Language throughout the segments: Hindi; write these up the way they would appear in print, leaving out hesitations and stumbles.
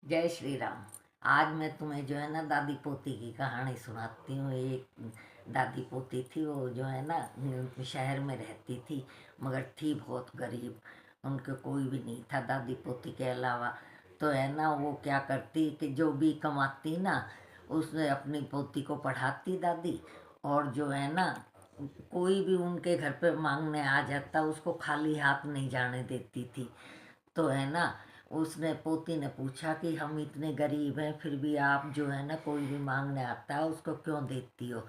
जय श्री राम। आज मैं तुम्हें जो है ना दादी पोती की कहानी सुनाती हूँ। एक दादी पोती थी, वो जो है ना शहर में रहती थी, मगर थी बहुत गरीब। उनके कोई भी नहीं था दादी पोती के अलावा। तो है ना वो क्या करती कि जो भी कमाती ना उसने अपनी पोती को पढ़ाती दादी। और जो है ना कोई भी उनके घर पे मांगने आ जाता उसको खाली हाथ नहीं जाने देती थी। तो है ना उसने पोती ने पूछा कि हम इतने गरीब हैं फिर भी आप जो है ना कोई भी मांगने आता है उसको क्यों देती हो।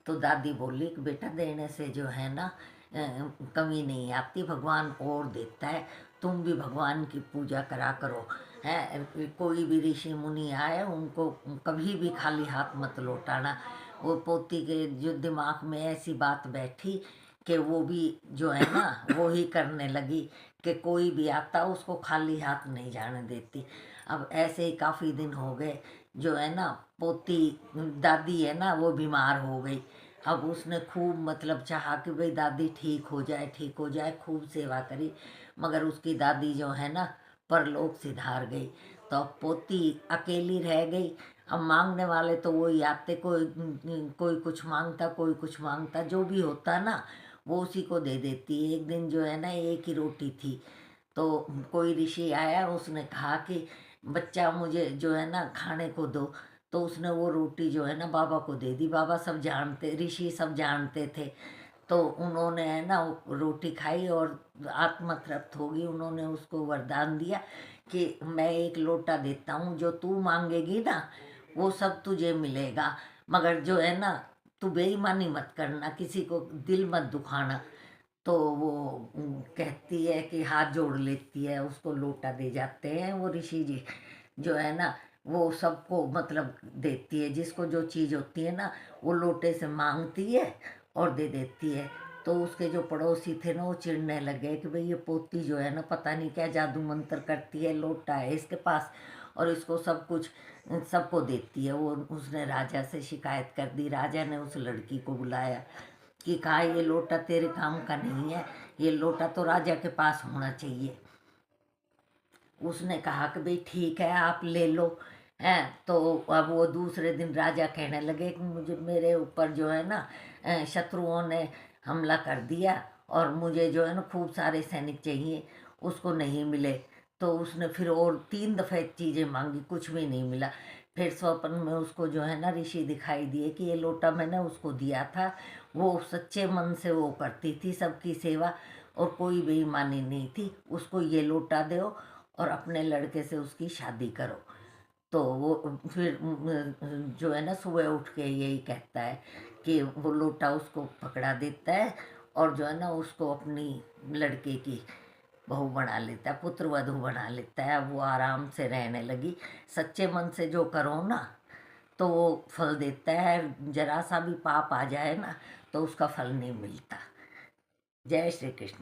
तो दादी बोली कि बेटा देने से जो है ना कमी नहीं आती, भगवान और देता है। तुम भी भगवान की पूजा करा करो। है कोई भी ऋषि मुनि आए उनको कभी भी खाली हाथ मत लौटाना। वो पोती के जो दिमाग में ऐसी बात बैठी कि वो भी जो है ना वो ही करने लगी कि कोई भी आता उसको खाली हाथ नहीं जाने देती। अब ऐसे ही काफ़ी दिन हो गए। जो है ना पोती दादी है ना वो बीमार हो गई। अब उसने खूब मतलब चाहा कि भाई दादी ठीक हो जाए, ठीक हो जाए, खूब सेवा करी, मगर उसकी दादी जो है ना परलोक सिधार गई। तो अब पोती अकेली रह गई। अब मांगने वाले तो वही आते, कोई कोई कुछ मांगता, कोई कुछ मांगता, जो भी होता ना वो उसी को दे देती। एक दिन जो है ना एक ही रोटी थी, तो कोई ऋषि आया, उसने कहा कि बच्चा मुझे जो है ना खाने को दो। तो उसने वो रोटी जो है ना बाबा को दे दी। बाबा सब जानते, ऋषि सब जानते थे। तो उन्होंने है ना वो रोटी खाई और आत्मा तृप्त होगी। उन्होंने उसको वरदान दिया कि मैं एक लोटा देता हूँ, जो तू मांगेगी ना वो सब तुझे मिलेगा, मगर जो है ना तू बेईमानी मत करना, किसी को दिल मत दुखाना। तो वो कहती है कि हाथ जोड़ लेती है, उसको लोटा दे जाते हैं वो ऋषि जी। जो है ना वो सबको मतलब देती है, जिसको जो चीज़ होती है ना वो लोटे से मांगती है और दे देती है। तो उसके जो पड़ोसी थे ना वो चिढ़ने लगे कि भाई ये पोती जो है ना पता नहीं क्या जादू मंत्र करती है, लोटा है इसके पास और इसको सब कुछ सबको देती है। वो उसने राजा से शिकायत कर दी। राजा ने उस लड़की को बुलाया कि कहा ये लोटा तेरे काम का नहीं है, ये लोटा तो राजा के पास होना चाहिए। उसने कहा कि भाई ठीक है आप ले लो। हैं तो अब वो दूसरे दिन राजा कहने लगे कि मुझे मेरे ऊपर जो है ना शत्रुओं ने हमला कर दिया और मुझे जो है ना खूब सारे सैनिक चाहिए, उसको नहीं मिले। तो उसने फिर और 3 दफ़े चीज़ें मांगी, कुछ भी नहीं मिला। फिर स्वप्न में उसको जो है ना ऋषि दिखाई दिए कि ये लोटा मैंने उसको दिया था, वो सच्चे मन से वो करती थी सबकी सेवा और कोई बेईमानी नहीं थी, उसको ये लोटा दो और अपने लड़के से उसकी शादी करो। तो वो फिर जो है ना सुबह उठ के यही कहता है कि वो लोटा उसको पकड़ा देता है और जो है ना उसको अपनी लड़के की बहू बना लेता है, पुत्र वधू बना लेता है। अब वो आराम से रहने लगी। सच्चे मन से जो करो ना तो वो फल देता है, जरा सा भी पाप आ जाए ना तो उसका फल नहीं मिलता। जय श्री कृष्ण।